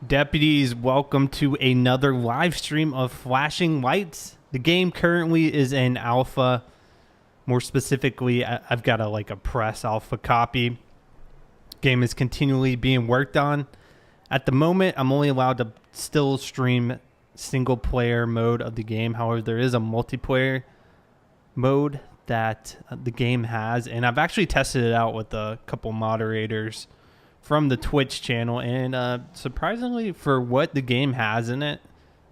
Deputies, welcome to another live stream of Flashing Lights. The game currently is in alpha. More specifically, I've got a press alpha copy. Game is continually being worked on. At the moment, I'm only allowed to still stream single player mode of the game. However, there is a multiplayer mode that the game has, and I've actually tested it out with a couple moderators from the Twitch channel, and surprisingly, for what the game has in it,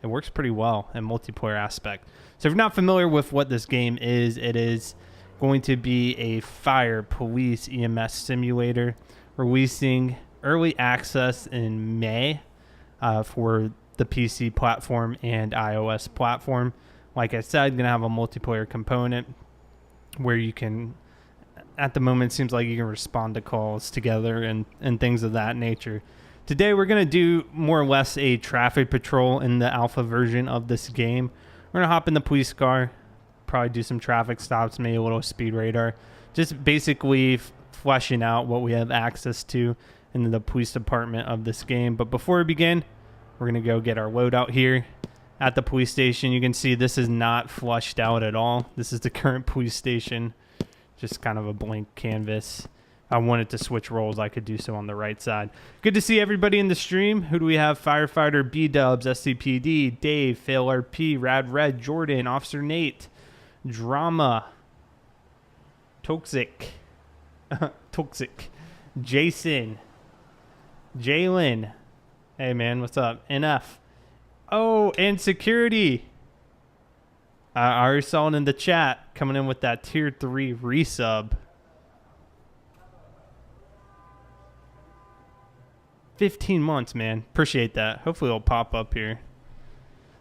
it works pretty well in multiplayer aspect. So if you're not familiar with what this game is, it is going to be a fire, police, EMS simulator, releasing early access in May for the PC platform and iOS platform. Like I said, going to have a multiplayer component where you can, at the moment, it seems like you can respond to calls together and things of that nature. Today, we're going to do more or less a traffic patrol in the alpha version of this game. We're going to hop in the police car, probably do some traffic stops, maybe a little speed radar, just basically fleshing out what we have access to in the police department of this game. But before we begin, we're going to go get our loadout here at the police station. You can see this is not flushed out at all. This is the current police station. Just kind of a blank canvas. If I wanted to switch roles, I could do so on the right side. Good to see everybody in the stream. Who do we have? Firefighter, B-Dubs, SCPD, Dave, Fail RP, Rad Red, Jordan, Officer Nate, Drama, Toxic, Jason, Jalen. Hey, man, what's up? NF. Oh, and Security. I already saw it in the chat, coming in with that tier 3 resub. 15 months, man. Appreciate that. Hopefully it'll pop up here.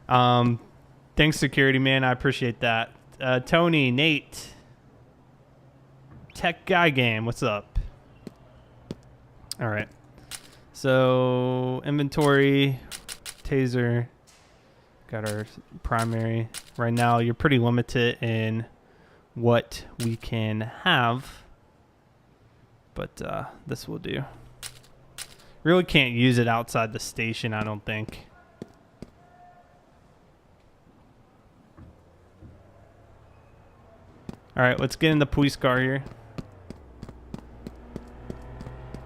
Thanks, Security, man. I appreciate that. Tony, Nate, Tech Guy Game, what's up? All right. So, inventory, taser. Got our primary. Right now, you're pretty limited in what we can have, but this will do. Really can't use it outside the station, I don't think. All right, let's get in the police car here.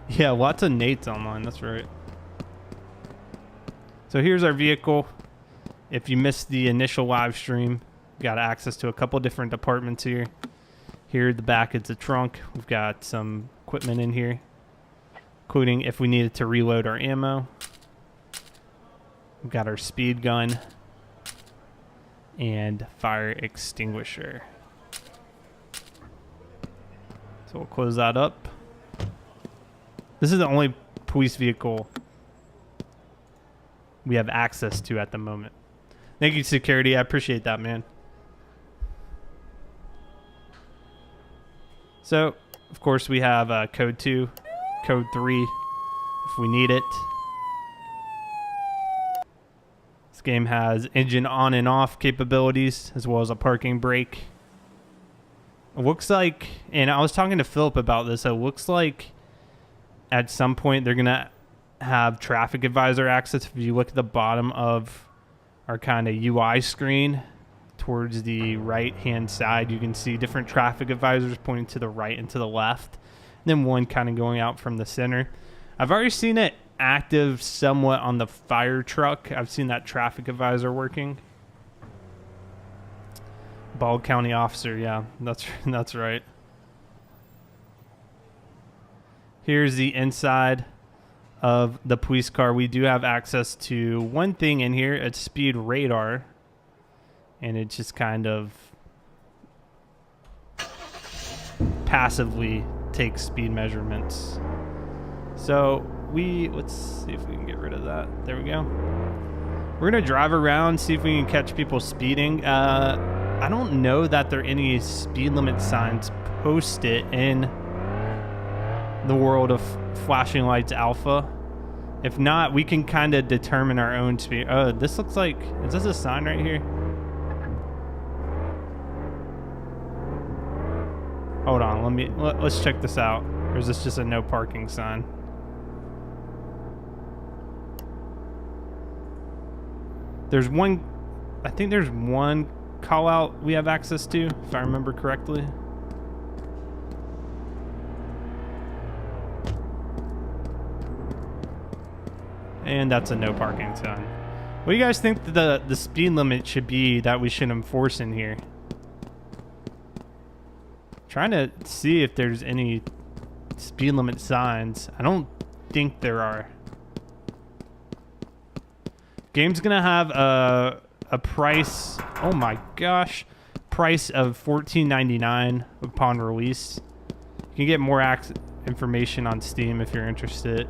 Yeah, lots of Nates online, that's right. So here's our vehicle. If you missed the initial live stream, we got access to a couple different departments here. Here at the back, it's a trunk. We've got some equipment in here, including if we needed to reload our ammo. We've got our speed gun and fire extinguisher. So we'll close that up. This is the only police vehicle we have access to at the moment. Thank you, Security. I appreciate that, man. So, of course, we have code 2, code 3, if we need it. This game has engine on and off capabilities, as well as a parking brake. It looks like, and I was talking to Philip about this, it looks like at some point they're going to have traffic advisor access. If you look at the bottom of our kind of UI screen towards the right hand side, you can see different traffic advisors pointing to the right and to the left, and then one kind of going out from the center. I've already seen it active somewhat on the fire truck. I've seen that traffic advisor working. Bald County officer, yeah, that's right. Here's the inside of the police car. We do have access to one thing in here. It's speed radar, and it just kind of passively takes speed measurements. So let's see if we can get rid of that. There we go. We're gonna drive around, see if we can catch people speeding. I don't know that there are any speed limit signs posted in the world of Flashing Lights Alpha. If not, we can kind of determine our own speed. Oh, this looks like, is this a sign right here? Hold on, let's check this out. Or is this just a no parking sign? There's one, I think there's one call out we have access to, if I remember correctly. And that's a no parking sign. What do you guys think the speed limit should be that we should enforce in here? Trying to see if there's any speed limit signs. I don't think there are. Game's gonna have a price, oh my gosh, price of $14.99 upon release. You can get more information on Steam if you're interested.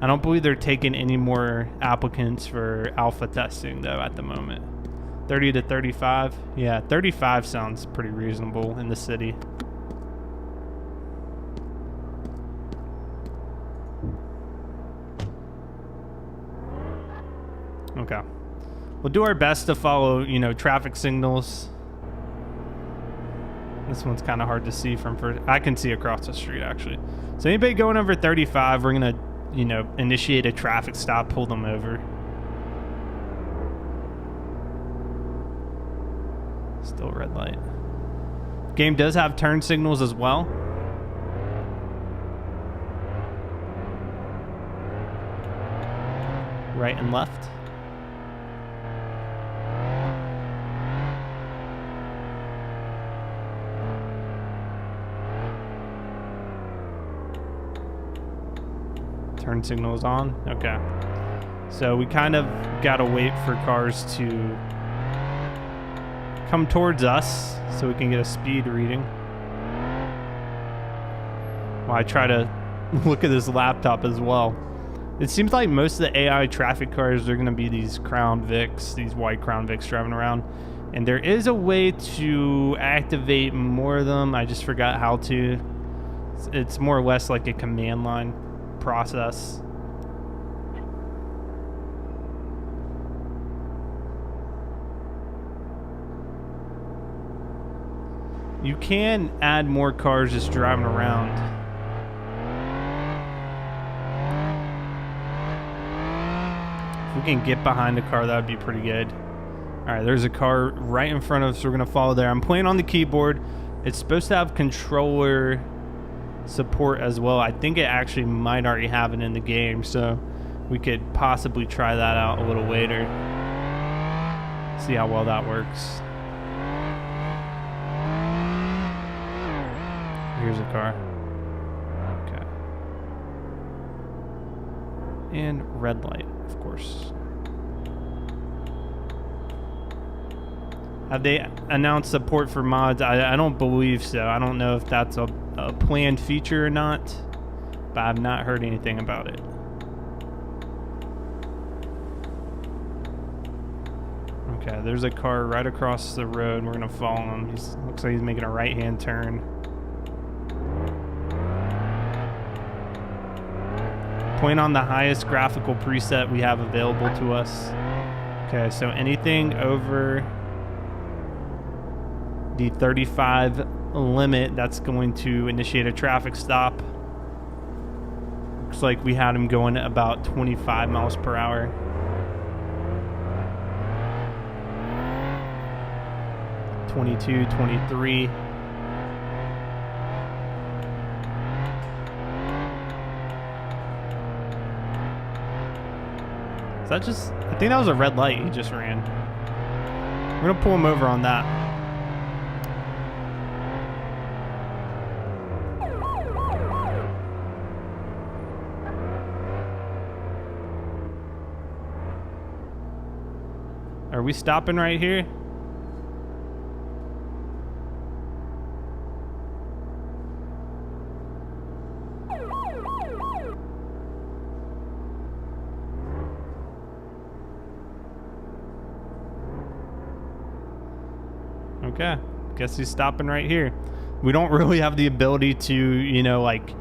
I don't believe they're taking any more applicants for alpha testing though at the moment. 30 to 35? Yeah, 35 sounds pretty reasonable in the city. Okay. We'll do our best to follow, you know, traffic signals. This one's kind of hard to see from first. I can see across the street actually. So anybody going over 35, we're gonna, you know, initiate a traffic stop, pull them over. Still red light. Game does have turn signals as well. Right and left. Turn signals on. Okay. So we kind of gotta wait for cars to come towards us so we can get a speed reading. While I try to look at this laptop as well. It seems like most of the AI traffic cars are gonna be these Crown Vics, these white Crown Vics driving around. And there is a way to activate more of them. I just forgot how to. It's more or less like a command line process. You can add more cars just driving around. If we can get behind a car, that would be pretty good. All right, there's a car right in front of us. We're gonna follow there. I'm playing on the keyboard. It's supposed to have controller support as well. I think it actually might already have it in the game, so we could possibly try that out a little later. See how well that works. Here's a car. Okay. And red light, of course. Have they announced support for mods? I don't believe so. I don't know if that's a planned feature or not, but I've not heard anything about it. Okay, there's a car right across the road. We're gonna follow him. Looks like he's making a right-hand turn. Point on the highest graphical preset we have available to us. Okay, so anything over the 35 limit, that's going to initiate a traffic stop. Looks like we had him going at about 25 miles per hour. (22, 23). Is that just, I think that was a red light he just ran. We're gonna pull him over on that. Are we stopping right here? Okay, guess he's stopping right here. We don't really have the ability to, you know, like,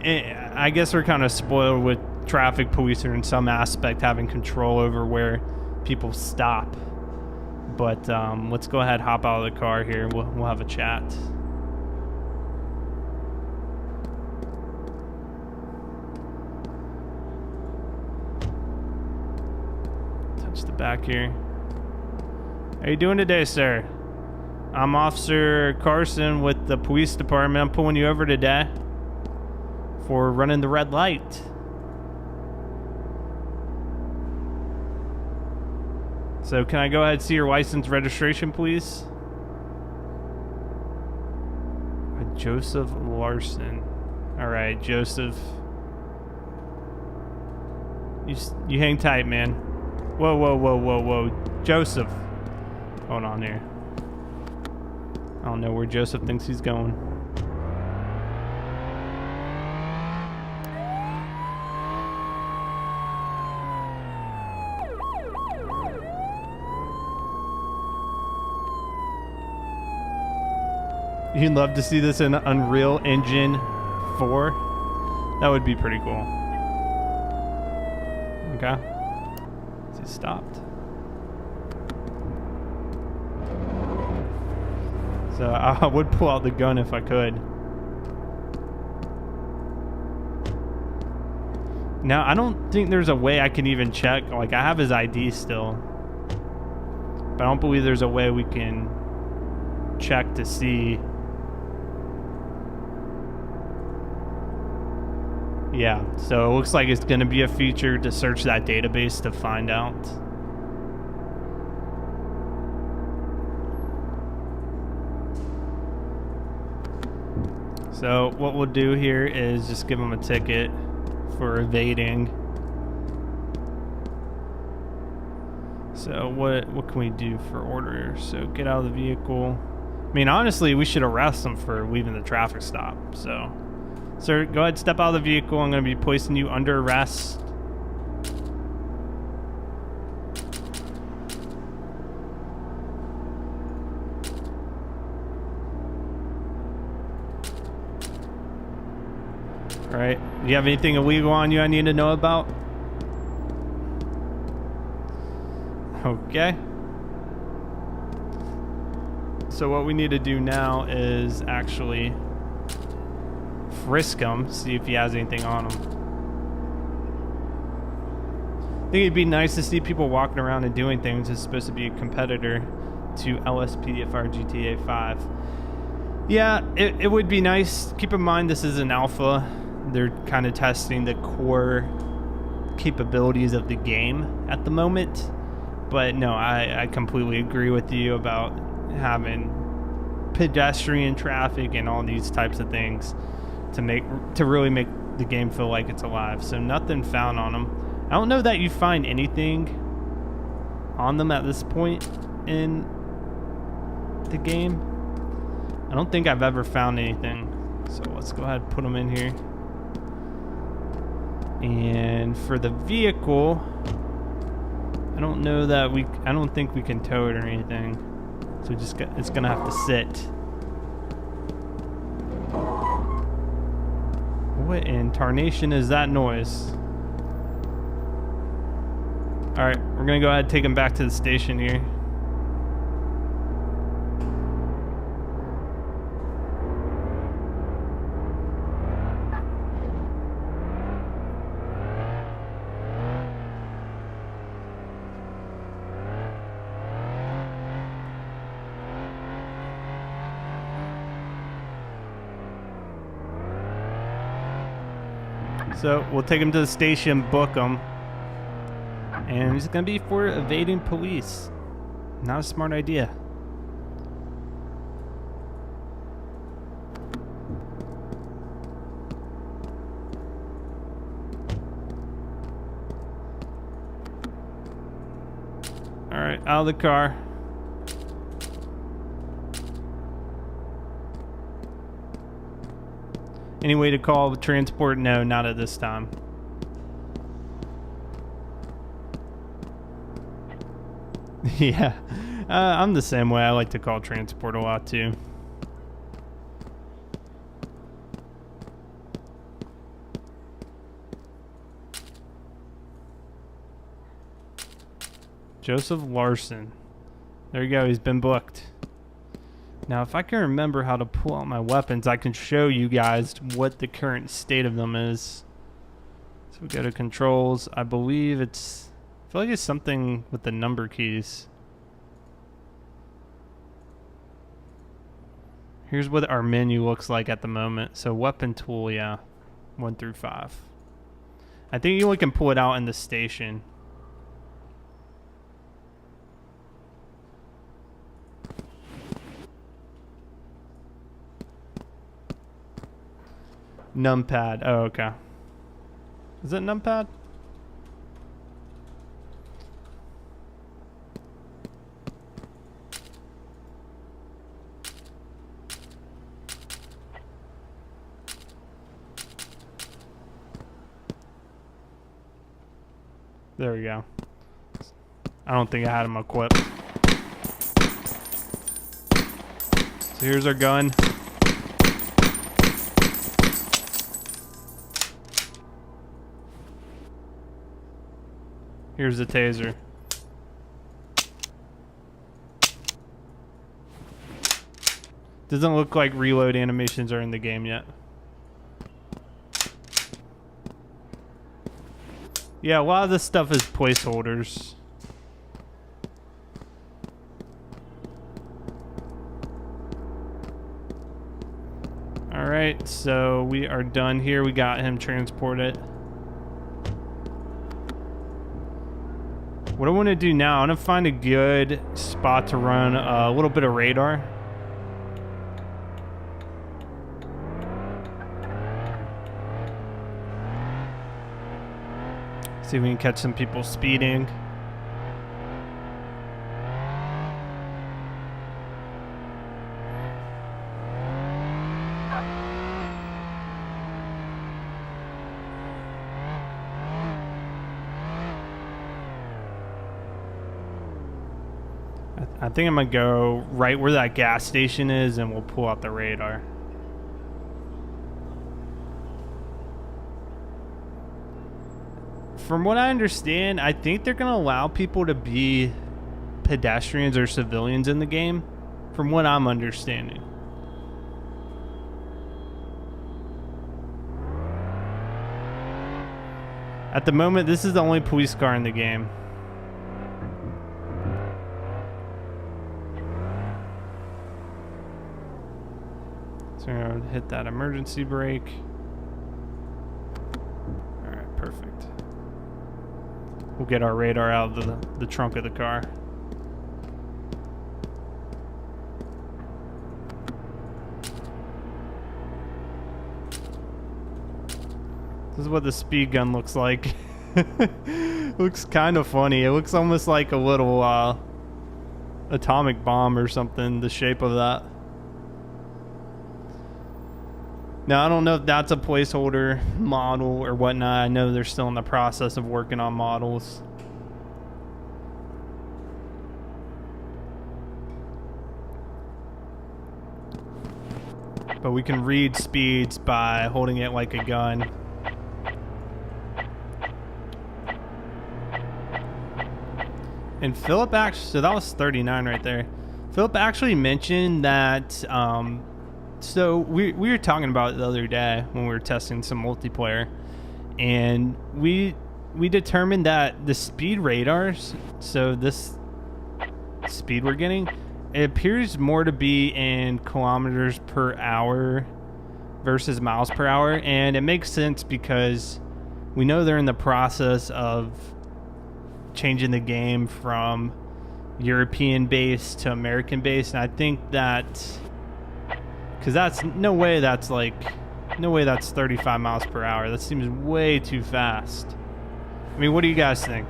I guess we're kind of spoiled with traffic police or in some aspect having control over where people stop. But let's go ahead, hop out of the car here. We'll have a chat. Watch the back here. How you doing today, sir? I'm Officer Carson with the police department. I'm pulling you over today for running the red light. So can I go ahead and see your license registration, please? Joseph Larson. All right, Joseph. You hang tight, man. Whoa, whoa, whoa, whoa, whoa. Joseph. Hold on here. I don't know where Joseph thinks he's going. You'd love to see this in Unreal Engine 4. That would be pretty cool. Okay. He stopped. So I would pull out the gun if I could. Now, I don't think there's a way I can even check. Like, I have his ID still. But I don't believe there's a way we can check to see. Yeah, so it looks like it's going to be a feature to search that database to find out. So what we'll do here is just give him a ticket for evading. So what can we do for order? So get out of the vehicle. I mean, honestly, we should arrest him for leaving the traffic stop. So, sir, go ahead, step out of the vehicle. I'm going to be placing you under arrest. All right. Do you have anything illegal on you I need to know about? Okay. So what we need to do now is actually frisk him, see if he has anything on him. I think it'd be nice to see people walking around and doing things. It's supposed to be a competitor to LSPDFR GTA 5. Yeah, it would be nice. Keep in mind this is an alpha. They're kind of testing the core capabilities of the game at the moment. But no, I completely agree with you about having pedestrian traffic and all these types of things to really make the game feel like it's alive. So nothing found on them. I don't know that you find anything on them at this point in the game. I don't think I've ever found anything. So let's go ahead and put them in here. And for the vehicle, I don't know that I don't think we can tow it or anything. So it's gonna have to sit. What in tarnation is that noise? All right, we're gonna go ahead and take him back to the station here. So we'll take him to the station, book him, and he's gonna be for evading police. Not a smart idea. All right, out of the car. Any way to call transport? No, not at this time. Yeah, I'm the same way. I like to call transport a lot too. Joseph Larson. There you go. He's been booked. Now, if I can remember how to pull out my weapons, I can show you guys what the current state of them is. So we go to controls. I believe it's feel like it's something with the number keys. Here's what our menu looks like at the moment. So weapon tool, yeah, 1 through 5. I think you only can pull it out in the station. Numpad. Oh, okay. Is it numpad? There we go. I don't think I had him equipped. So here's our gun. Here's the taser. Doesn't look like reload animations are in the game yet. Yeah, a lot of this stuff is placeholders. Alright, so we are done here. We got him transported. What I want to do now, I want to find a good spot to run a little bit of radar. See if we can catch some people speeding. I think I'm gonna go right where that gas station is and we'll pull out the radar. From what I understand, I think they're gonna allow people to be pedestrians or civilians in the game, from what I'm understanding. At the moment, this is the only police car in the game. So I'm gonna hit that emergency brake. Alright, perfect. We'll get our radar out of the trunk of the car. This is what the speed gun looks like. Looks kind of funny. It looks almost like a little atomic bomb or something, the shape of that. Now, I don't know if that's a placeholder model or whatnot. I know they're still in the process of working on models. But we can read speeds by holding it like a gun. And Philip actually, so that was 39 right there. Philip actually mentioned that, so we were talking about it the other day when we were testing some multiplayer, and we determined that the speed radars, so this speed we're getting, it appears more to be in kilometers per hour versus miles per hour, and it makes sense because we know they're in the process of changing the game from European base to American base, and I think that because that's no way that's 35 miles per hour. That seems way too fast. I mean, what do you guys think?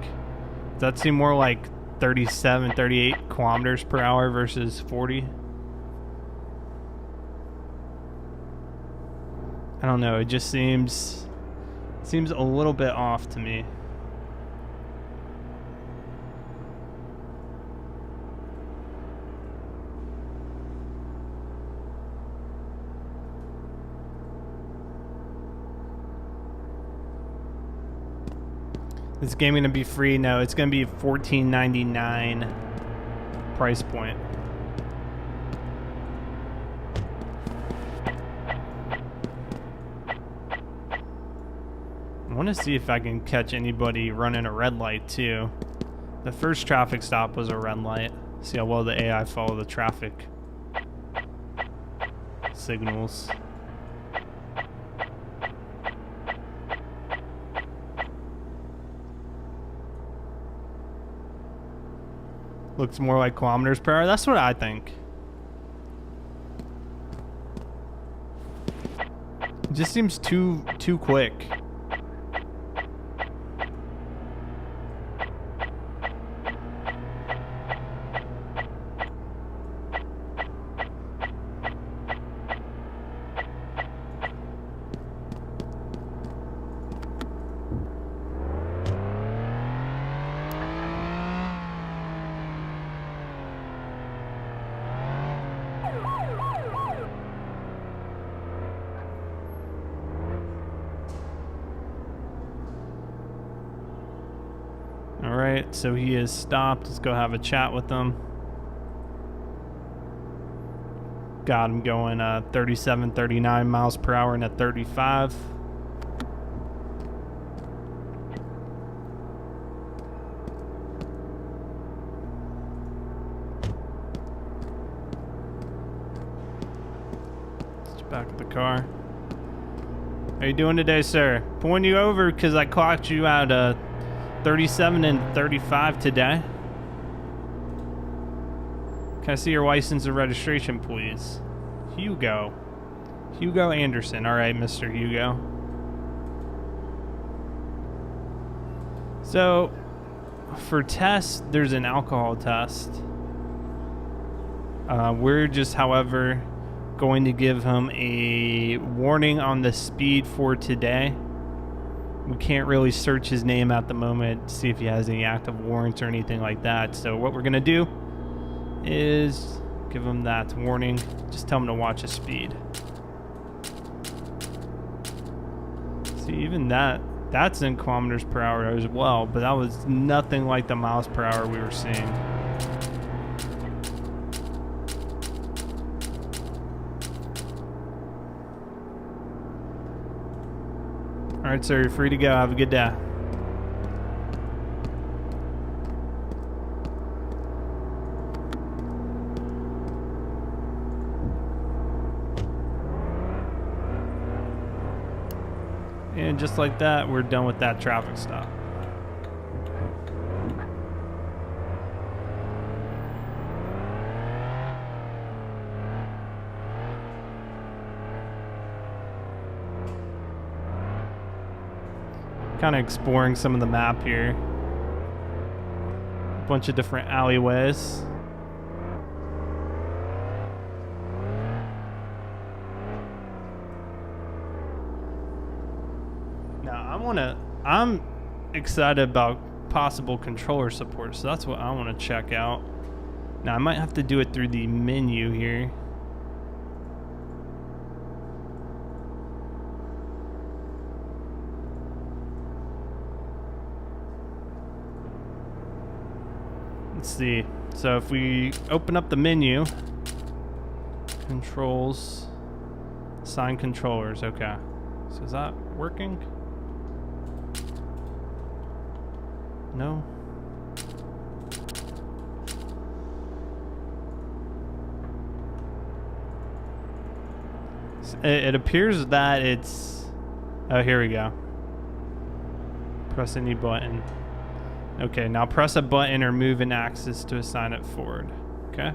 Does that seem more like 37, 38 kilometers per hour versus 40? I don't know. It just seems a little bit off to me. Is this game going to be free? No, it's going to be $14.99 price point. I want to see if I can catch anybody running a red light too. The first traffic stop was a red light. See how well the AI follow the traffic signals. Looks more like kilometers per hour. That's what I think. It just seems too quick. Alright, so he is stopped. Let's go have a chat with him. Got him going 37, 39 miles per hour and at 35. Let's back at the car. How you doing today, sir? Pulling you over because I clocked you out 37 and 35 today. Can I see your license and registration, please? Hugo. Hugo Anderson. All right, Mr. Hugo. So, for tests, there's an alcohol test. We're just, however, going to give him a warning on the speed for today. We can't really search his name at the moment to see if he has any active warrants or anything like that. So what we're going to do is give him that warning. Just tell him to watch his speed. See, even that's in kilometers per hour as well, but that was nothing like the miles per hour we were seeing. All right, sir, you're free to go. Have a good day. And just like that, we're done with that traffic stop. Kind of exploring some of the map here. A bunch of different alleyways. Now I'm excited about possible controller support, so that's what I want to check out. Now I might have to do it through the menu here. Let's see. So if we open up the menu, controls, assign controllers. Okay. So is that working? No. It appears that it's... Oh, here we go. Press any button. Okay, now press a button or move an axis to assign it forward. Okay.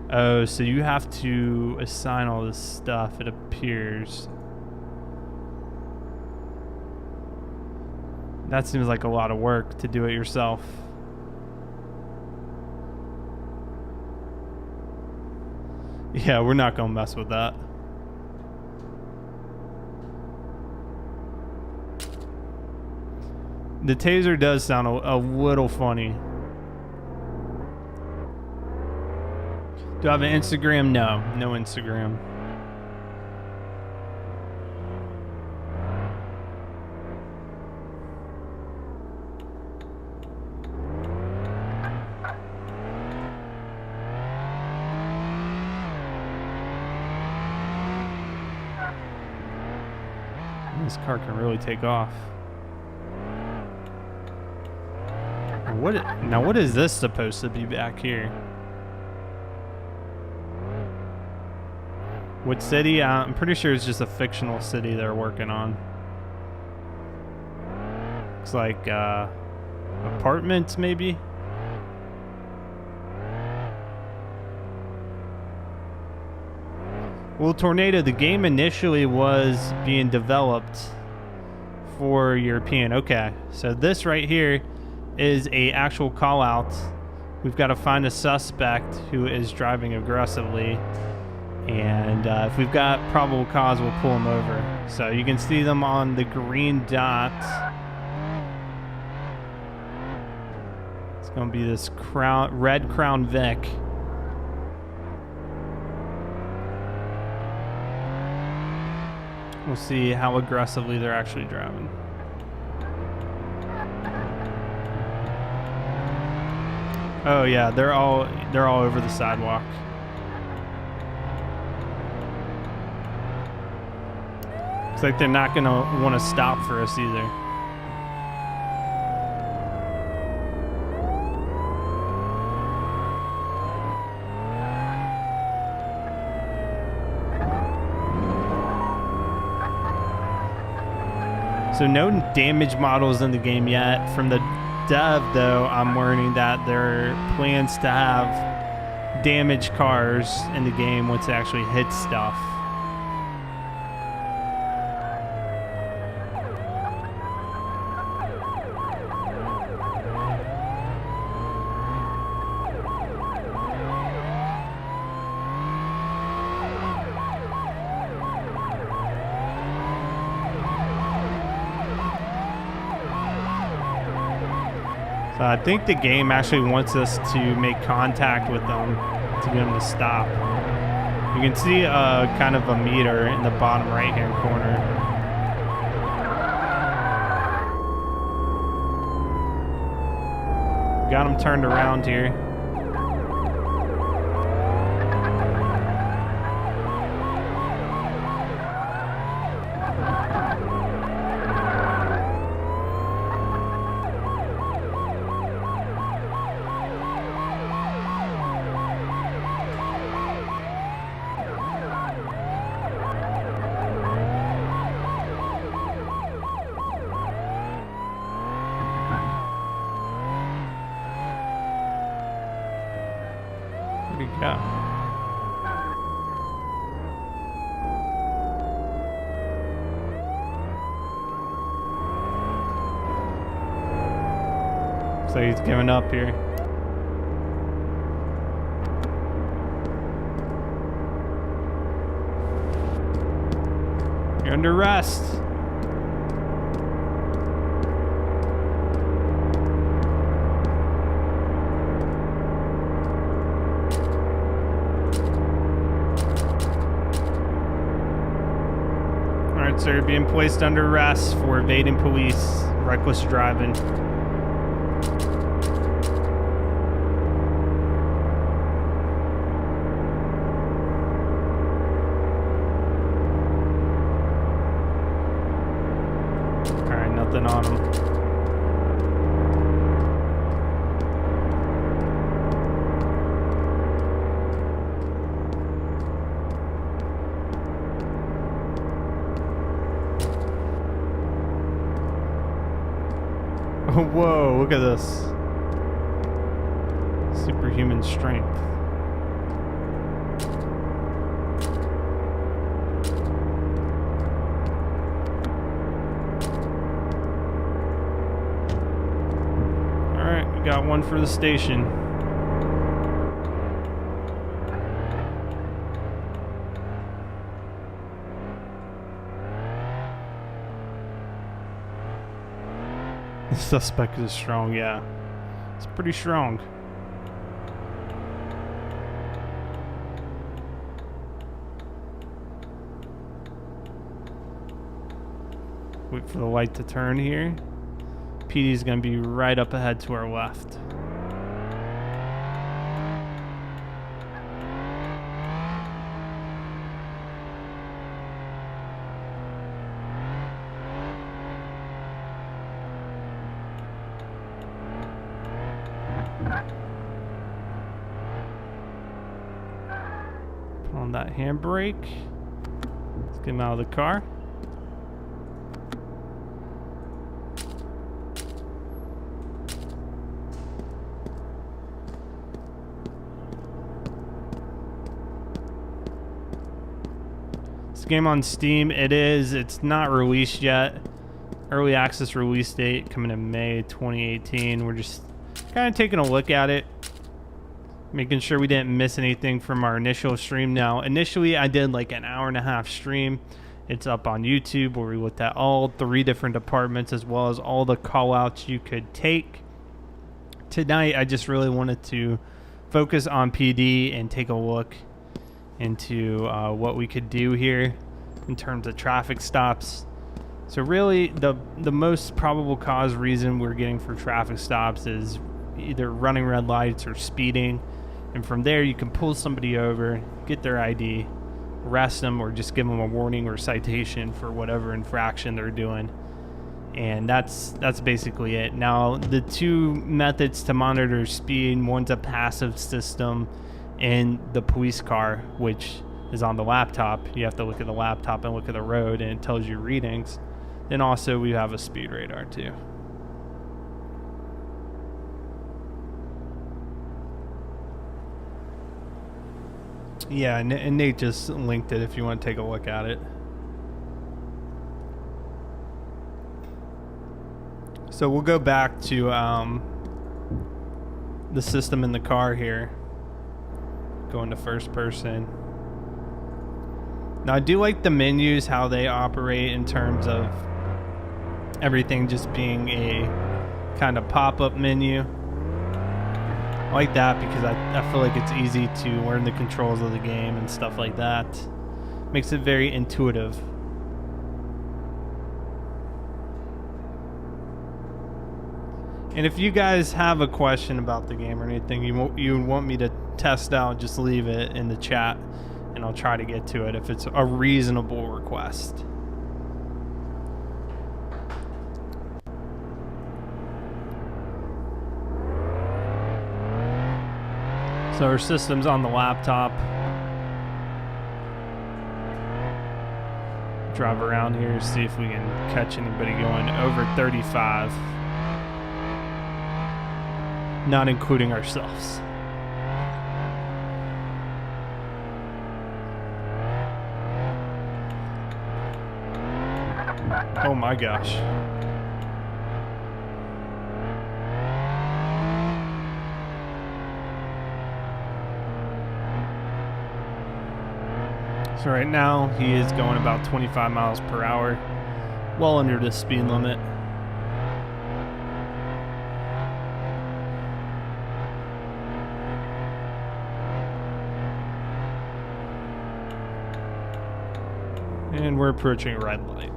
Oh, so you have to assign all this stuff, it appears. That seems like a lot of work to do it yourself. Yeah, we're not gonna mess with that. The taser does sound a little funny. Do I have an Instagram? No, no Instagram. This car can really take off. What is this supposed to be back here? What city? I'm pretty sure it's just a fictional city they're working on. Looks like apartments, maybe. Well, Tornado, the game initially was being developed for European. Okay, so this right here is a actual call out. We've got to find a suspect who is driving aggressively, and if we've got probable cause, we'll pull him over. So you can see them on the green dot. It's going to be this red Crown Vic. We'll see how aggressively they're actually driving. Oh yeah, they're all over the sidewalk. Looks like they're not gonna want to stop for us either. So no damage models in the game yet. From the dev, though, I'm learning that there are plans to have damaged cars in the game once it actually hits stuff. I think the game actually wants us to make contact with them to get them to stop. You can see kind of a meter in the bottom right hand corner. Got them turned around here. Yeah. So he's giving up here. You're under arrest. So you're being placed under arrest for evading police, reckless driving. All right, nothing on him. Whoa, look at this. Superhuman strength. Alright, we got one for the station. The suspect is strong, yeah. It's pretty strong. Wait for the light to turn here. PD's gonna be right up ahead to our left. on that handbrake. Let's get him out of the car. This game on Steam, it's not released yet. Early access release date coming in May 2018. We're just kind of taking a look at it, making sure we didn't miss anything from our initial stream. Now, initially I did like an hour-and-a-half stream. It's up on YouTube where we looked at all 3 different departments as well as all the call-outs you could take. Tonight, I just really wanted to focus on PD and take a look into what we could do here in terms of traffic stops. So really, the most probable cause reason we're getting for traffic stops is either running red lights or speeding. And from there, you can pull somebody over, get their ID, arrest them, or just give them a warning or citation for whatever infraction they're doing. And that's basically it. Now, the 2 methods to monitor speed, one's a passive system in the police car, which is on the laptop. You have to look at the laptop and look at the road, and it tells you readings. Then also we have a speed radar too. Yeah, and Nate just linked it if you want to take a look at it. So we'll go back to the system in the car here. Go into first person. Now I do like the menus, how they operate in terms of everything just being a kind of pop-up menu. I like that because I feel like it's easy to learn the controls of the game and stuff like that. Makes it very intuitive. And if you guys have a question about the game or anything you want me to test out, just leave it in the chat and I'll try to get to it if it's a reasonable request. So our system's on the laptop. Drive around here, see if we can catch anybody going over 35. Not including ourselves. Oh my gosh. So right now he is going about 25 miles per hour, well under the speed limit. And we're approaching a red light.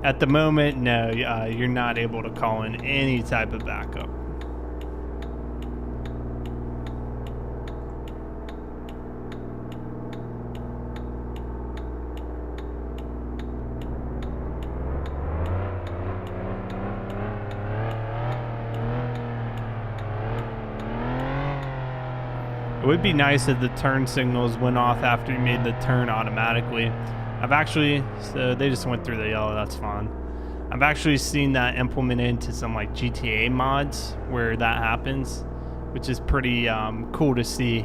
At the moment, no, you're not able to call in any type of backup. It would be nice if the turn signals went off after you made the turn automatically. So they just went through the yellow, that's fine. I've actually seen that implemented into some like GTA mods where that happens, which is pretty cool to see.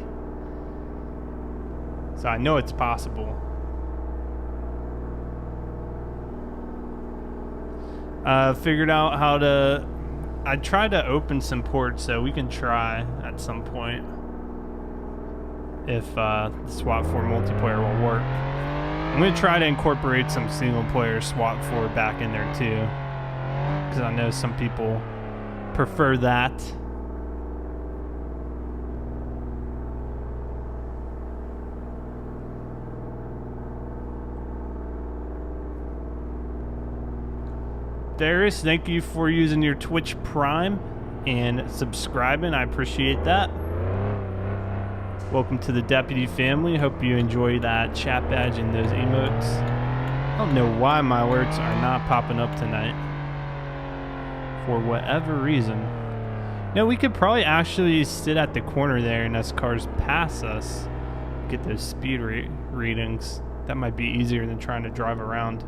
So I know it's possible. Figured out how to, I tried to open some ports, so we can try at some point if the SWAT 4 multiplayer will work. I'm going to try to incorporate some single player SWAT 4 back in there too, because I know some people prefer that. Darius, thank you for using your Twitch Prime and subscribing. I appreciate that. Welcome to the Deputy family. Hope you enjoy that chat badge and those emotes. I don't know why my alerts are not popping up tonight. For whatever reason. No, we could probably actually sit at the corner there and as cars pass us, get those speed readings. That might be easier than trying to drive around.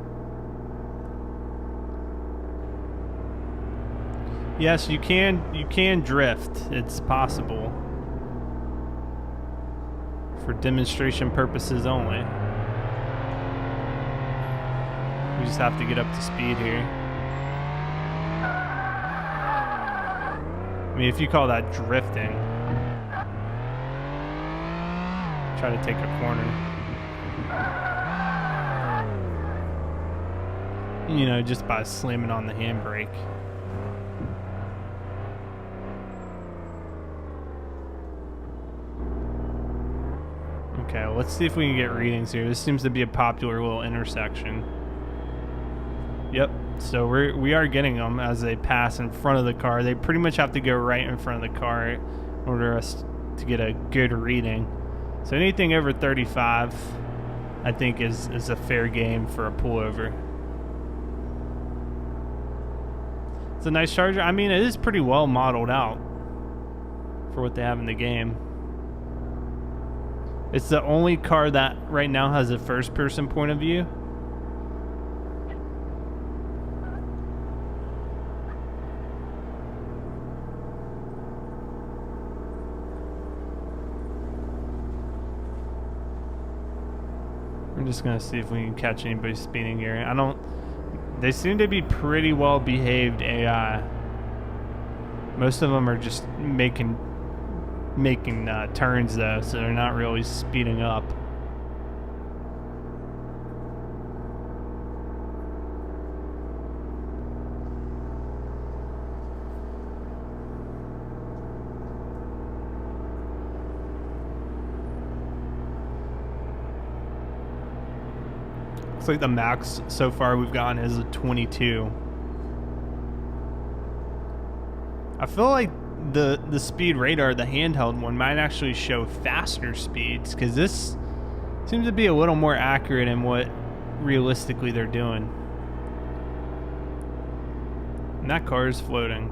Yes, you can drift. It's possible. For demonstration purposes only. We just have to get up to speed here. I mean, if you call that drifting. Try to take a corner. You know, just by slamming on the handbrake. Okay, let's see if we can get readings here. This seems to be a popular little intersection. Yep, so we are getting them as they pass in front of the car. They pretty much have to go right in front of the car in order for us to get a good reading. So anything over 35, I think is a fair game for a pullover. It's a nice Charger. I mean, it is pretty well modeled out for what they have in the game. It's the only car that right now has a first-person point of view. I'm just gonna see if we can catch anybody speeding here. They seem to be pretty well behaved AI. Most of them are just making turns though, so they're not really speeding up. Looks like the max so far we've gotten is a 22. I feel like the speed radar, the handheld one, might actually show faster speeds, because this seems to be a little more accurate in what realistically they're doing. And that car is floating.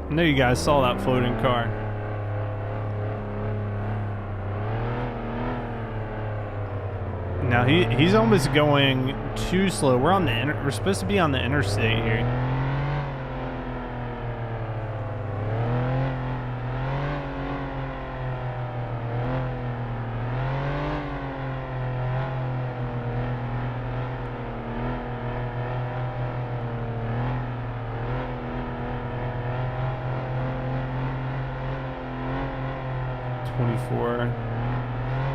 I know you guys saw that floating car. Now he's almost going too slow. We're supposed to be on the interstate here.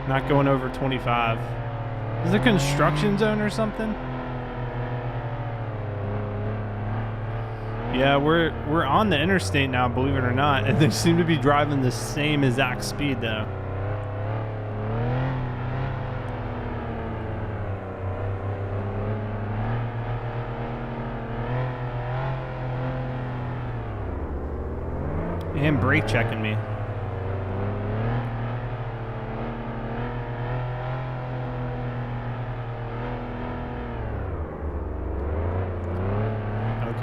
Not going over 25. Is it a construction zone or something? Yeah, we're on the interstate now, believe it or not, and they seem to be driving the same exact speed though. And brake checking me.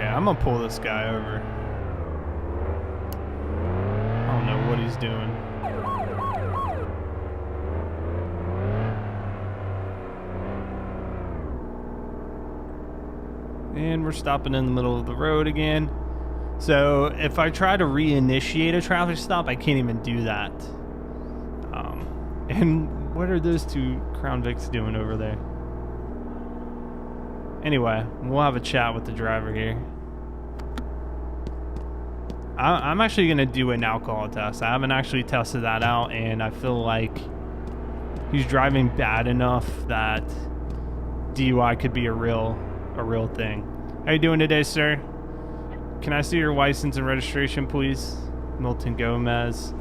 I'm gonna pull this guy over. I don't know what he's doing. And we're stopping in the middle of the road again. So if I try to reinitiate a traffic stop, I can't even do that. And what are those two Crown Vics doing over there? Anyway, we'll have a chat with the driver here. I'm actually going to do an alcohol test. I haven't actually tested that out, and I feel like he's driving bad enough that DUI could be a real thing. How you doing today, sir? Can I see your license and registration, please? Milton Gomez.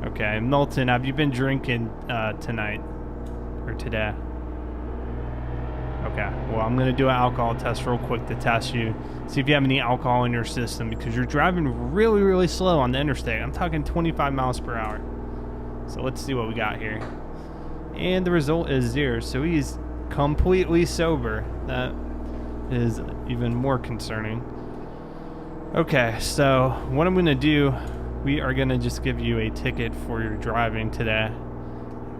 Okay, Milton, have you been drinking tonight or today? Okay, well, I'm going to do an alcohol test real quick to test you, see if you have any alcohol in your system, because you're driving really, really slow on the interstate. I'm talking 25 miles per hour. So let's see what we got here. And the result is 0, so he's completely sober. That is even more concerning. Okay, so what I'm going to do, we are going to just give you a ticket for your driving today.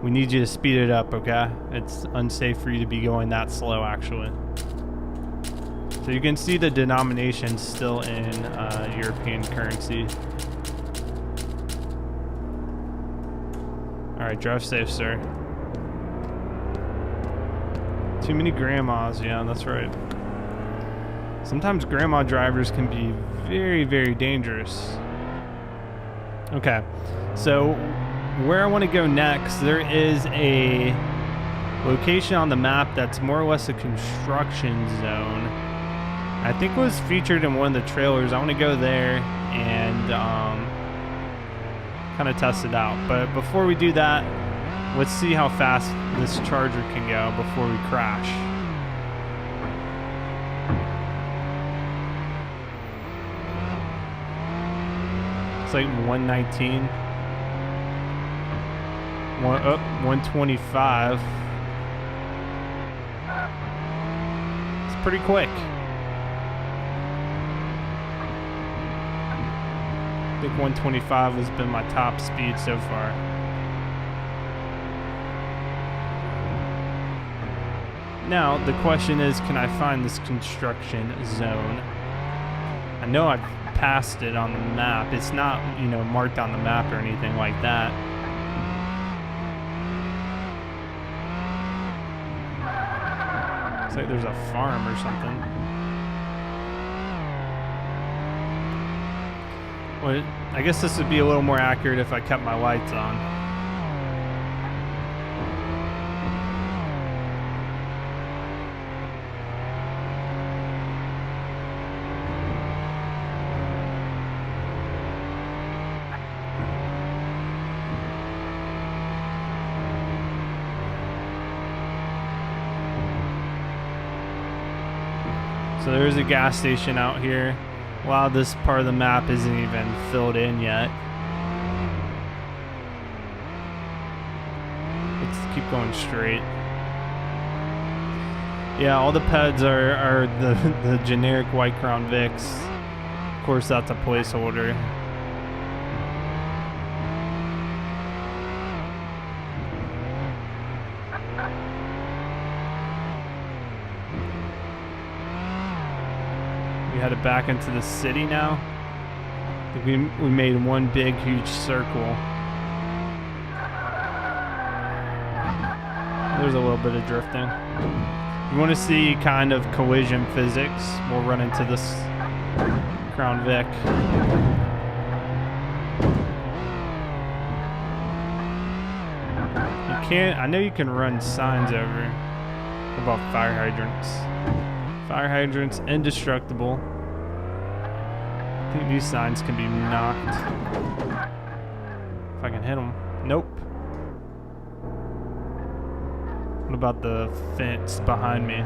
We need you to speed it up, okay? It's unsafe for you to be going that slow, actually. So you can see the denomination still in European currency. Alright, drive safe, sir. Too many grandmas, yeah, that's right. Sometimes grandma drivers can be very, very dangerous. Okay, so where I want to go next, there is a location on the map that's more or less a construction zone. I think it was featured in one of the trailers. I want to go there and kind of test it out. But before we do that, let's see how fast this Charger can go before we crash. It's like 119. 125. It's pretty quick. I think 125 has been my top speed so far. Now, the question is, can I find this construction zone? I know I've passed it on the map. It's not, you know, marked on the map or anything like that. Looks like there's a farm or something. Well, I guess this would be a little more accurate if I kept my lights on. So there's a gas station out here. Wow, this part of the map isn't even filled in yet. Let's keep going straight. Yeah, all the PEDs are the generic White Crown Vics. Of course, that's a placeholder. We headed back into the city now. I think we made one big, huge circle. There's a little bit of drifting. You want to see kind of collision physics, we'll run into this Crown Vic. You can't, I know you can run signs over. What about fire hydrants? Fire hydrants, indestructible. I think these signs can be knocked. If I can hit them. Nope. What about the fence behind me?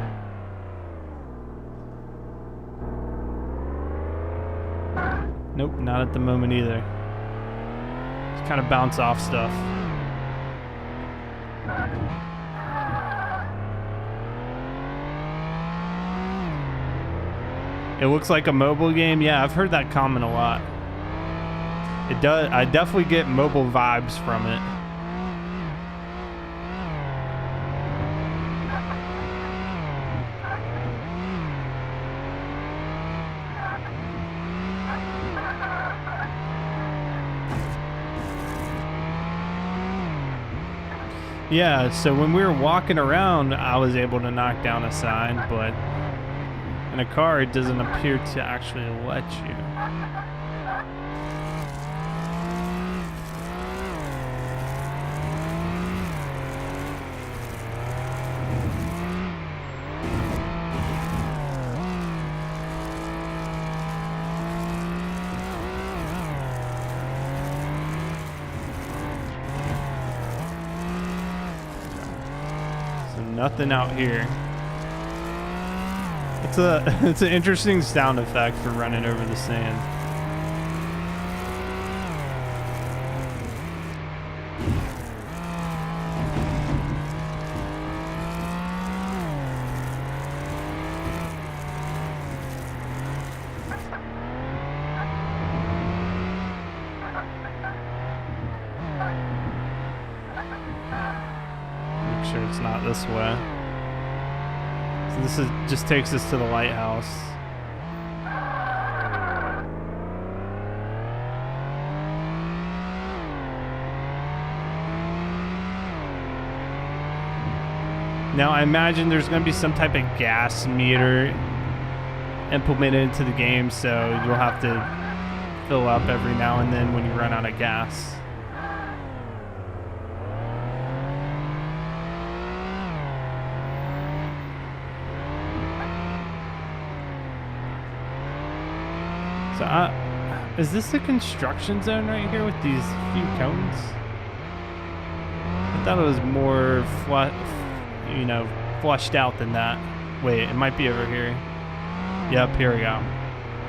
Nope, not at the moment either. Just kind of bounce off stuff. It looks like a mobile game. Yeah, I've heard that comment a lot. It does. I definitely get mobile vibes from it. Yeah, so when we were walking around, I was able to knock down a sign, but in a car, it doesn't appear to actually let you. So nothing out here. It's an interesting sound effect for running over the sand. Make sure it's not this way. So this just takes us to the lighthouse. Now I imagine there's going to be some type of gas meter implemented into the game, so you'll have to fill up every now and then when you run out of gas. So is this a construction zone right here with these few cones? I thought it was more flushed out than that. Wait, it might be over here. Yep, here we go.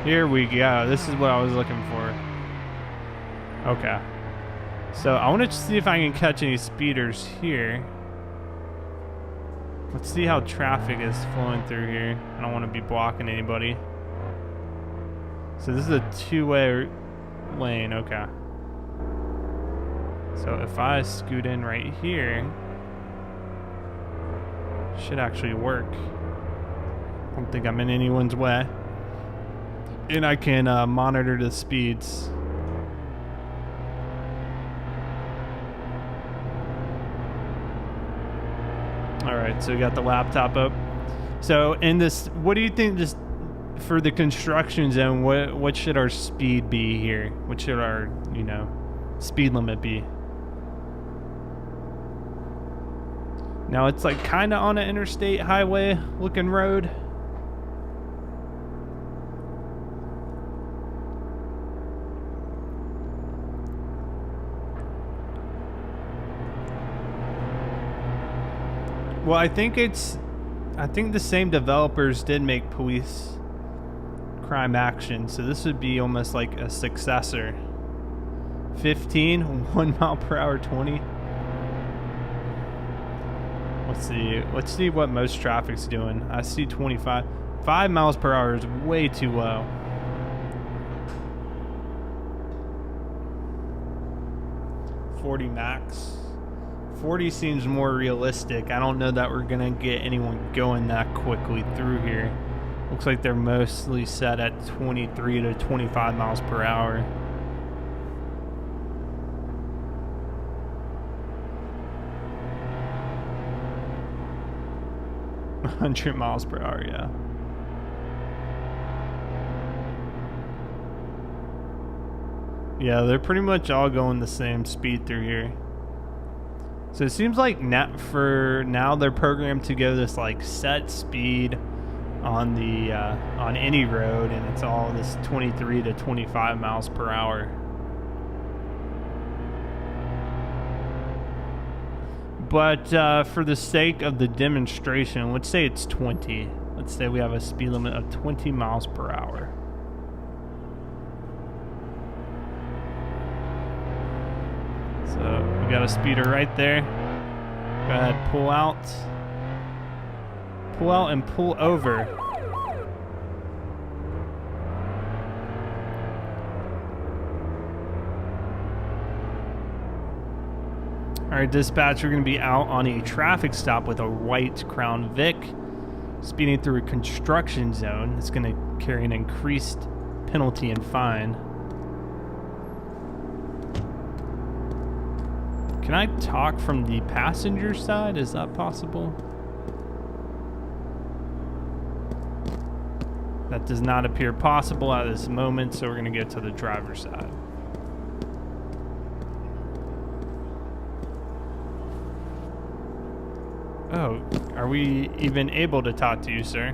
Here we go. This is what I was looking for. Okay. So I want to see if I can catch any speeders here. Let's see how traffic is flowing through here. I don't want to be blocking anybody. So this is a two-way lane, okay. So if I scoot in right here, should actually work. I don't think I'm in anyone's way. And I can monitor the speeds. All right, so we got the laptop up. So in this, what do you think just for the construction zone, what should our speed be here? What should our, speed limit be? Now it's like kind of on an interstate highway looking road. Well, I think the same developers did make Police Crime Action, so this would be almost like a successor. 15, 1 mile per hour, 20. Let's see what most traffic's doing. I see 25. 5 miles per hour is way too low. $40 max. 40 seems more realistic. I don't know that we're gonna get anyone going that quickly through here. Looks like they're mostly set at 23 to 25 miles per hour. $100 miles per hour, yeah. Yeah, they're pretty much all going the same speed through here. So it seems like for now they're programmed to go this like set speed on the on any road, and it's all this 23 to 25 miles per hour. But for the sake of the demonstration, let's say it's 20. Let's say we have a speed limit of 20 miles per hour. So we got a speeder right there. Go ahead, pull out. Pull out and pull over. All right, dispatch, we're going to be out on a traffic stop with a white Crown Vic, speeding through a construction zone. It's going to carry an increased penalty and fine. Can I talk from the passenger side? Is that possible? That does not appear possible at this moment, so we're going to get to the driver's side. Oh, are we even able to talk to you, sir?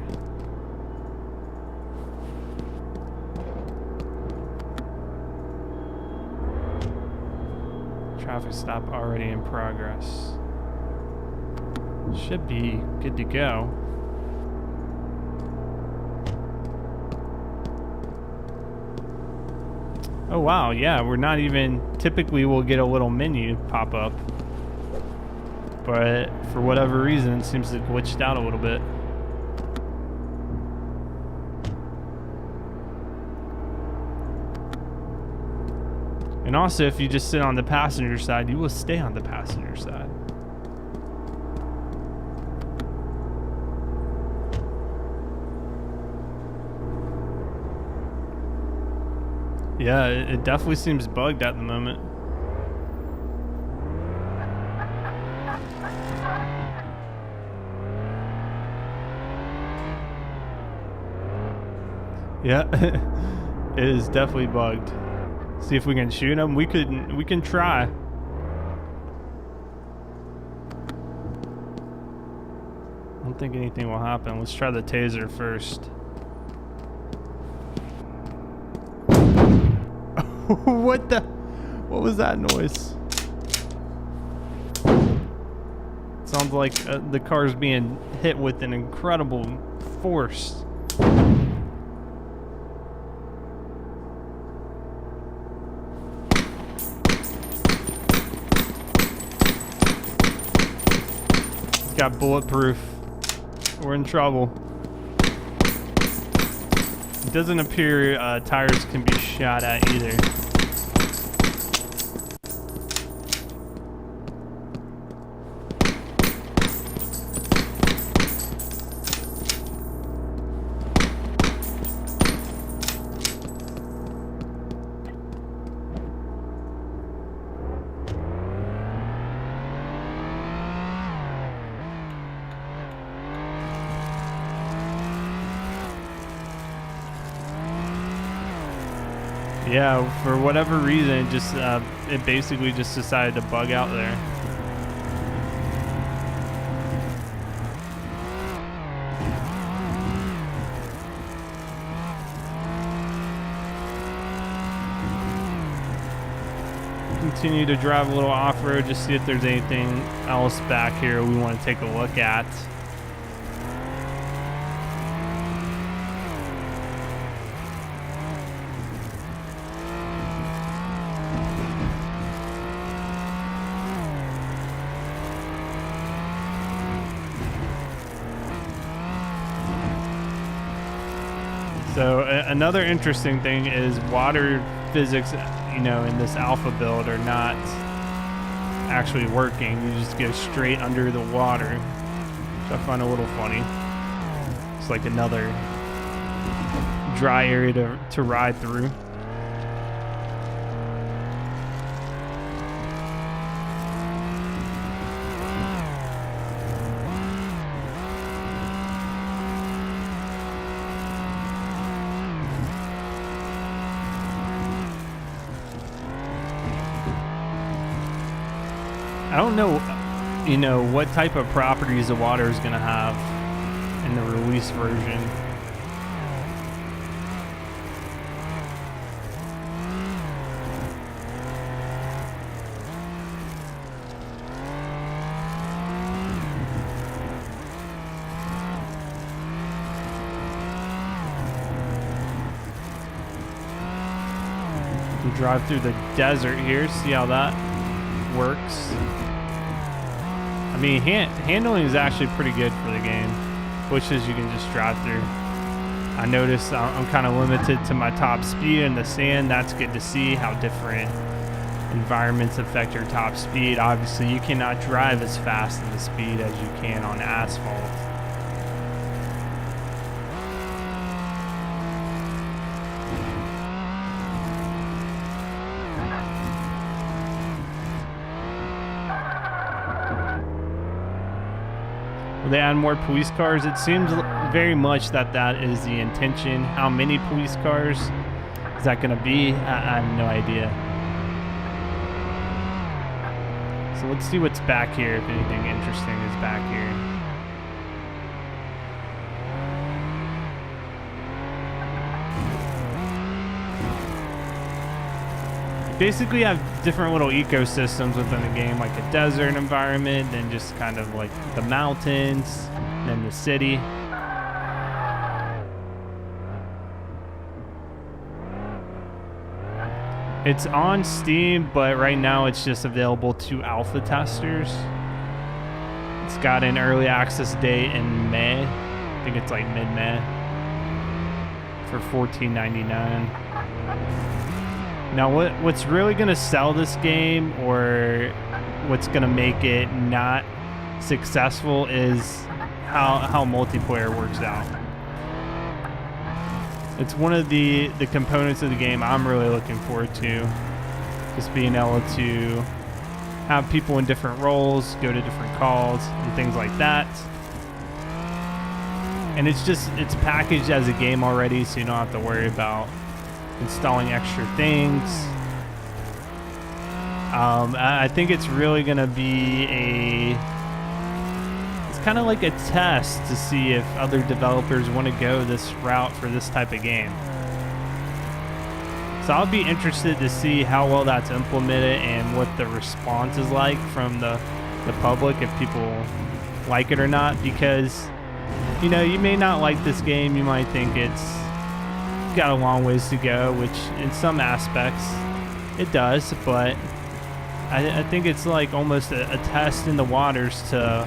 Traffic stop already in progress. Should be good to go. Oh wow, yeah, we're not even, typically we'll get a little menu pop up, but for whatever reason it seems to have glitched out a little bit. And also, if you just sit on the passenger side, you will stay on the passenger side. Yeah, it definitely seems bugged at the moment. Yeah, it is definitely bugged. See if we can shoot him. We can try. I don't think anything will happen. Let's try the taser first. What was that noise? Sounds like the car's being hit with an incredible force. Got bulletproof. We're in trouble. It doesn't appear tires can be shot at either. Yeah, for whatever reason, it basically just decided to bug out there. Continue to drive a little off-road, just see if there's anything else back here we want to take a look at. So another interesting thing is water physics, you know, in this alpha build are not actually working. You just go straight under the water, which I find a little funny. It's like another dry area to ride through. I don't know, you know, what type of properties the water is going to have in the release version. We drive through the desert here, see how that works. I mean, handling is actually pretty good for the game. Bushes you can just drive through. I notice I'm kind of limited to my top speed in the sand. That's good to see how different environments affect your top speed. Obviously, you cannot drive as fast in the speed as you can on asphalt. Will they add more police cars? It seems very much that is the intention. How many police cars is that going to be? I have no idea. So let's see what's back here, if anything interesting is back here. Basically have different little ecosystems within the game, like a desert environment, then just kind of like the mountains, then the city. It's on Steam, but right now it's just available to alpha testers. It's got an early access date in May. I think it's like mid-May for $14.99. Now, what's really gonna sell this game, or what's gonna make it not successful, is how multiplayer works out. It's one of the components of the game I'm really looking forward to. Just being able to have people in different roles, go to different calls, and things like that. And it's packaged as a game already, so you don't have to worry about installing extra things. I think it's really gonna be it's kind of like a test to see if other developers want to go this route for this type of game. So I'll be interested to see how well that's implemented and what the response is like from the public, if people like it or not, because you know, you may not like this game. You might think it's got a long ways to go, which in some aspects it does, but I think it's like almost a test in the waters to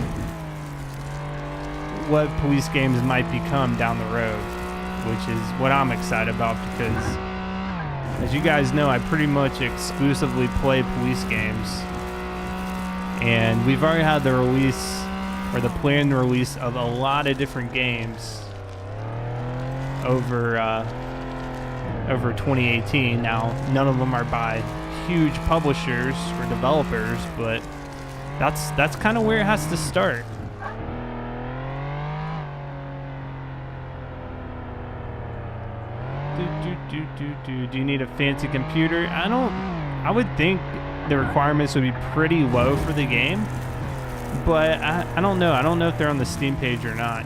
what police games might become down the road, which is what I'm excited about, because as you guys know, I pretty much exclusively play police games, and we've already had the release, or the planned release, of a lot of different games over 2018. Now, none of them are by huge publishers or developers, but that's kind of where it has to start. Do you need a fancy computer? I would think the requirements would be pretty low for the game, but I don't know. I don't know if they're on the Steam page or not.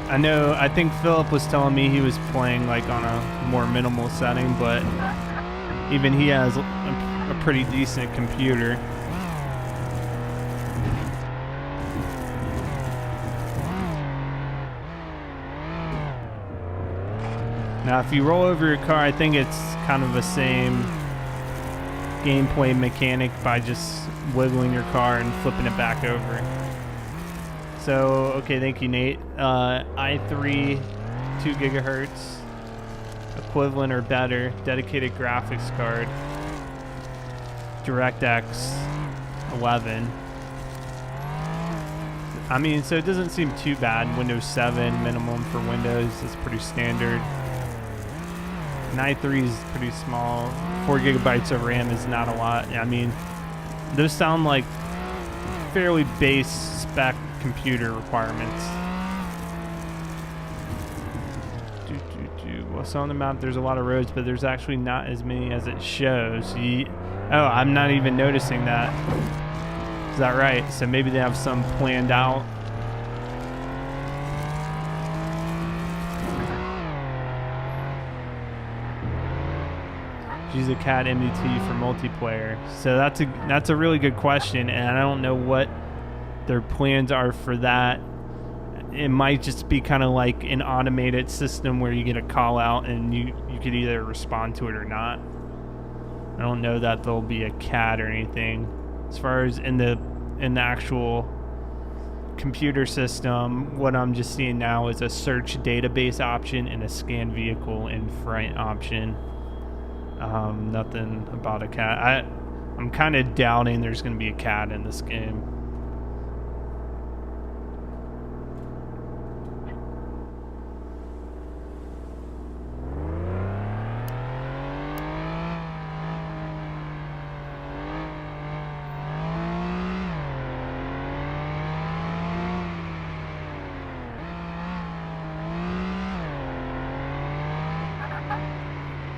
I think Philip was telling me he was playing like on a more minimal setting, but even he has a pretty decent computer. Now, if you roll over your car, I think it's kind of the same gameplay mechanic by just wiggling your car and flipping it back over. So, okay, thank you, Nate. i3, 2 gigahertz, equivalent or better, dedicated graphics card, DirectX 11. I mean, so it doesn't seem too bad. Windows 7 minimum for Windows is pretty standard. An i3 is pretty small. 4 gigabytes of RAM is not a lot. I mean, those sound like fairly base spec computer requirements. Well, so on the map there's a lot of roads, but there's actually not as many as it shows. Oh, I'm not even noticing that. Is that right? So maybe they have some planned out. Use a CAD MDT for multiplayer. So that's a really good question, and I don't know what their plans are for that. It might just be kind of like an automated system where you get a call out and you could either respond to it or not. I don't know that there'll be a CAD or anything. As far as in the actual computer system, what I'm just seeing now is a search database option and a scan vehicle in front option. Nothing about a CAD. I'm kind of doubting there's going to be a CAD in this game.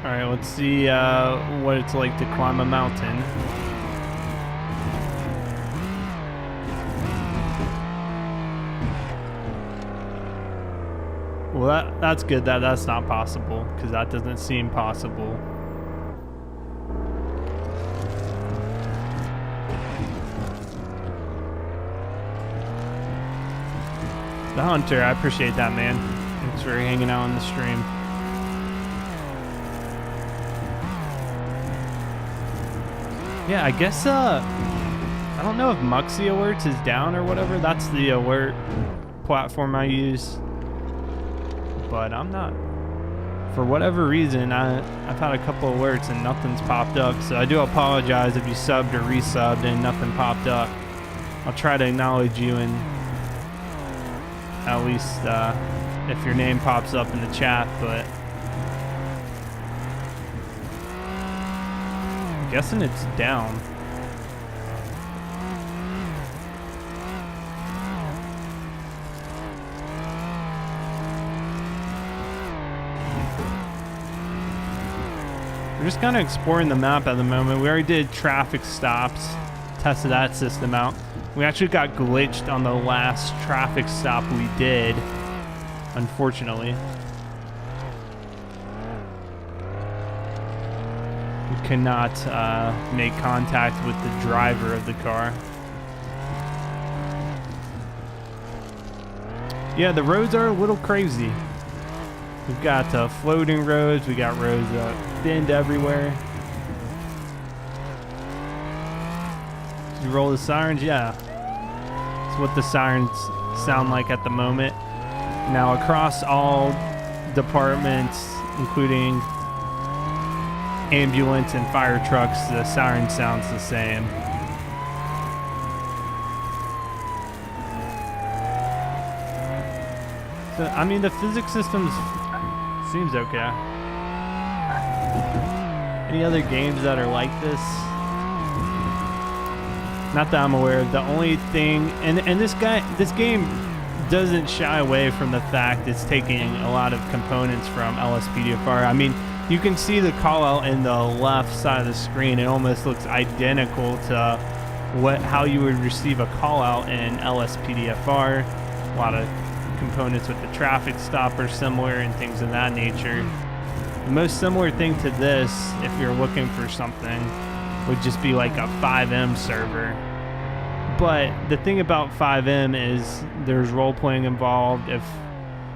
Alright, let's see what it's like to climb a mountain. Well, that's good that that's not possible, because that doesn't seem possible. The Hunter, I appreciate that, man. Thanks for hanging out on the stream. Yeah, I guess, I don't know if Muxy Alerts is down or whatever. That's the alert platform I use. But I'm not. For whatever reason, I've had a couple alerts and nothing's popped up. So I do apologize if you subbed or resubbed and nothing popped up. I'll try to acknowledge you and at least if your name pops up in the chat, but I'm guessing it's down. We're just kind of exploring the map at the moment. We already did traffic stops, tested that system out. We actually got glitched on the last traffic stop we did, unfortunately. We cannot make contact with the driver of the car. Yeah, the roads are a little crazy. We've got floating roads, we got roads that bend everywhere. Did you roll the sirens? Yeah. That's what the sirens sound like at the moment. Now across all departments, including ambulance and fire trucks, the siren sounds the same. So, I mean, the physics systems seems okay. Any other games that are like this? Not that I'm aware of. The only thing, and this game doesn't shy away from the fact it's taking a lot of components from LSPDFR. I mean, you can see the call out in the left side of the screen. It almost looks identical to how you would receive a call out in LSPDFR. A lot of components with the traffic stop are similar and things of that nature. The most similar thing to this, if you're looking for something, would just be like a FiveM server. But the thing about FiveM is there's role playing involved. If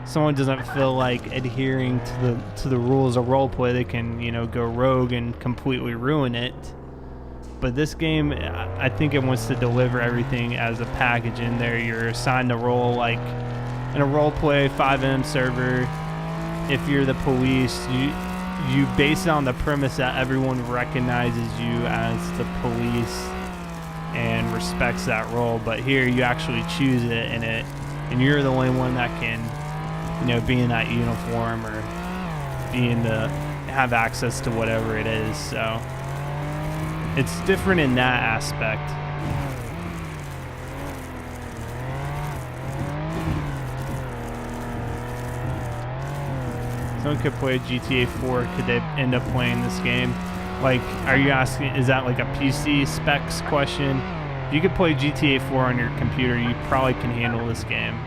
someone doesn't feel like adhering to the rules of role play, they can, you know, go rogue and completely ruin it. But this game, I think it wants to deliver everything as a package in there. You're assigned a role, like in a role play FiveM server. If you're the police, you base it on the premise that everyone recognizes you as the police and respects that role. But here you actually choose it, and you're the only one that can, you know, be in that uniform or have access to whatever it is. So it's different in that aspect. Someone could play GTA 4. Could they end up playing this game? Like, are you asking, is that like a PC specs question? If you could play GTA 4 on your computer, you probably can handle this game.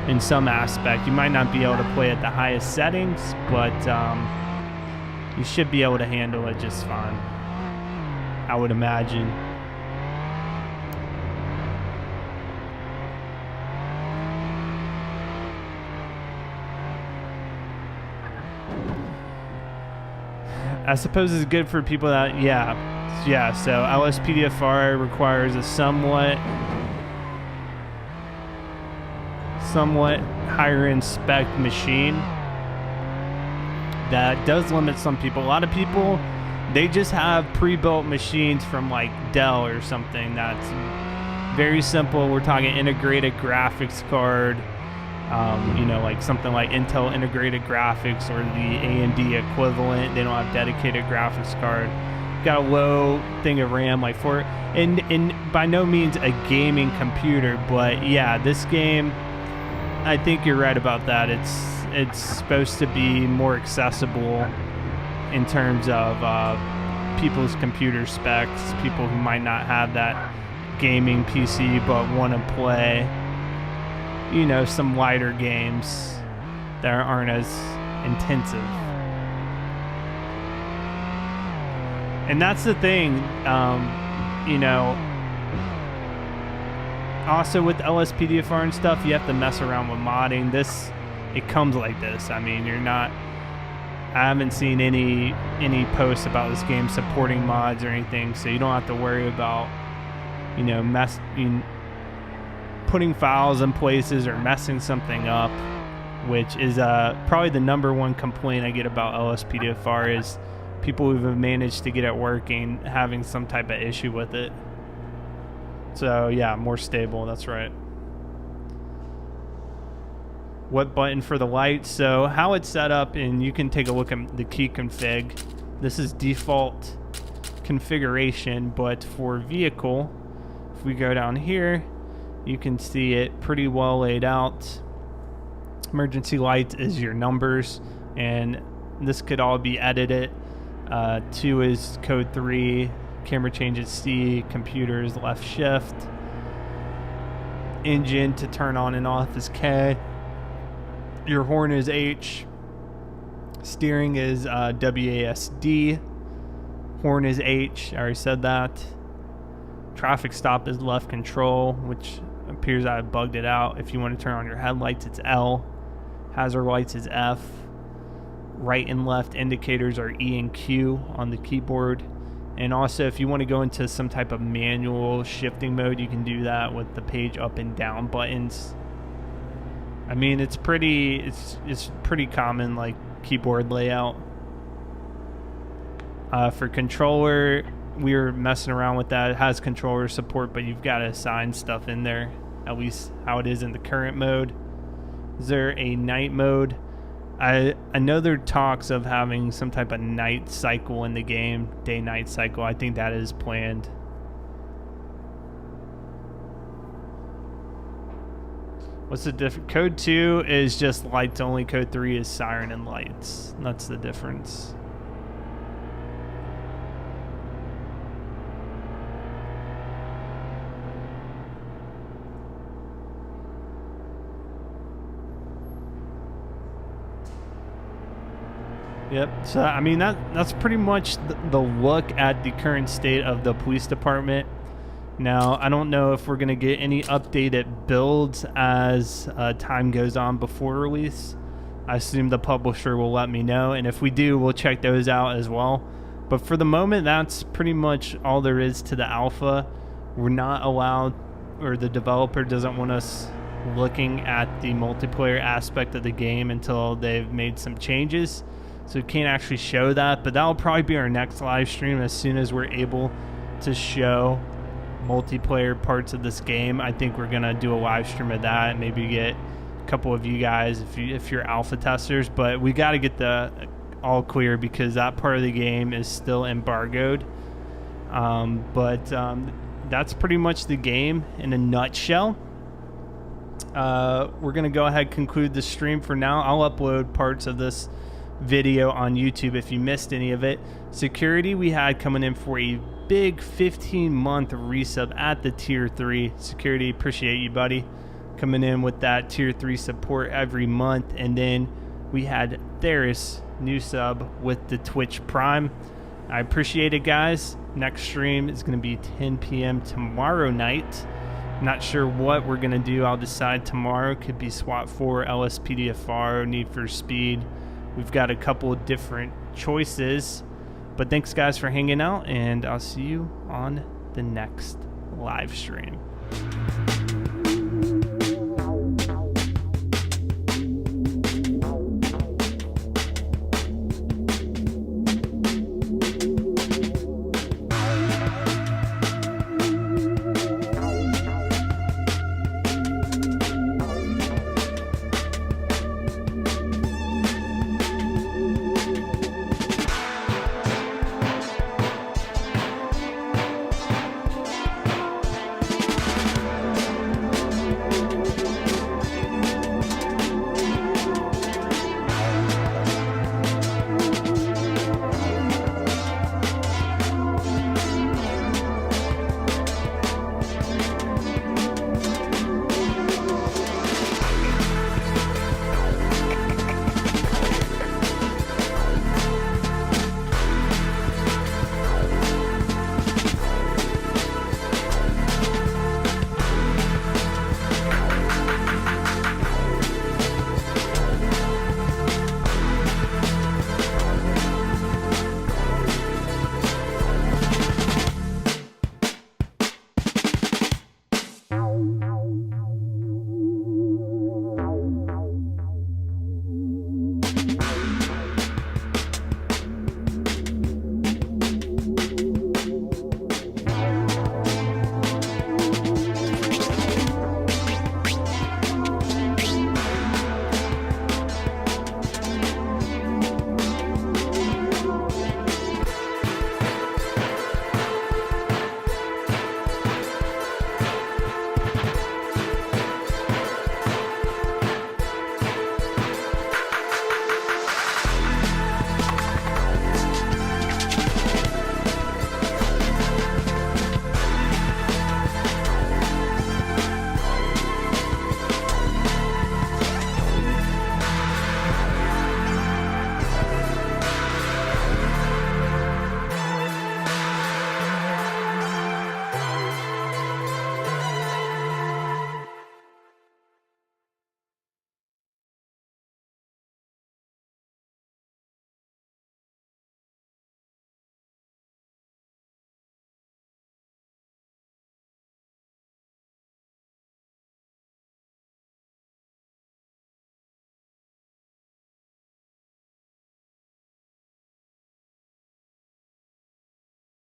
In some aspect. You might not be able to play at the highest settings, but you should be able to handle it just fine, I would imagine. I suppose it's good for people that, yeah. So LSPDFR requires a somewhat higher end spec machine. That does limit some people. A lot of people, they just have pre-built machines from like Dell or something that's very simple. We're talking integrated graphics card. You know, like something like Intel integrated graphics or the AMD equivalent. They don't have dedicated graphics card. Got a low thing of RAM, like and by no means a gaming computer, but yeah, this game, I think you're right about that. It's supposed to be more accessible in terms of people's computer specs, people who might not have that gaming PC but want to play, you know, some lighter games that aren't as intensive. And that's the thing, you know, Also with LSPDFR and stuff, you have to mess around with modding. It comes like this. I mean, I haven't seen any posts about this game supporting mods or anything, so you don't have to worry about, you know, putting files in places or messing something up, which is probably the #1 complaint I get about LSPDFR is people who have managed to get it working having some type of issue with it. So yeah, more stable, that's right. What button for the light? So how it's set up, and you can take a look at the key config. This is default configuration, but for vehicle, if we go down here, you can see it pretty well laid out. Emergency lights is your numbers, and this could all be edited. 2 is code 3, camera changes C, computers left shift, engine to turn on and off is K, your horn is H, steering is WASD, horn is H, I already said that, traffic stop is left control, which appears I bugged it out. If you want to turn on your headlights, it's L, hazard lights is F, right and left indicators are E and Q on the keyboard. And also, if you want to go into some type of manual shifting mode, you can do that with the page up and down buttons. I mean, it's pretty common, like, keyboard layout. For controller, we were messing around with that. It has controller support, but you've got to assign stuff in there, at least how it is in the current mode. Is there a night mode? I know there are talks of having some type of night cycle in the game, day-night cycle. I think that is planned. What's the difference? Code 2 is just lights only. Code 3 is siren and lights. That's the difference. Yep. So I mean that's pretty much the look at the current state of the police department. Now I don't know if we're gonna get any updated builds as time goes on before release. I assume the publisher will let me know, and if we do, we'll check those out as well. But for the moment, that's pretty much all there is to the alpha. We're not allowed, or the developer doesn't want us looking at the multiplayer aspect of the game until they've made some changes. So we can't actually show that, but that'll probably be our next live stream as soon as we're able to show multiplayer parts of this game. I think we're gonna do a live stream of that and maybe get a couple of you guys if you're alpha testers, but we got to get the all clear because that part of the game is still embargoed. That's pretty much the game in a nutshell. We're gonna go ahead and conclude the stream for now. I'll upload parts of this video on YouTube if you missed any of it. Security, we had coming in for a big 15-month resub at the tier 3. Security, appreciate you, buddy, coming in with that tier 3 support every month. And then we had Theris, new sub with the Twitch Prime. I appreciate it, guys. Next stream is going to be 10 p.m. tomorrow night. Not sure what we're going to do. I'll decide tomorrow. Could be SWAT 4, LSPDFR, Need for Speed. We've got a couple of different choices. But thanks, guys, for hanging out, and I'll see you on the next live stream.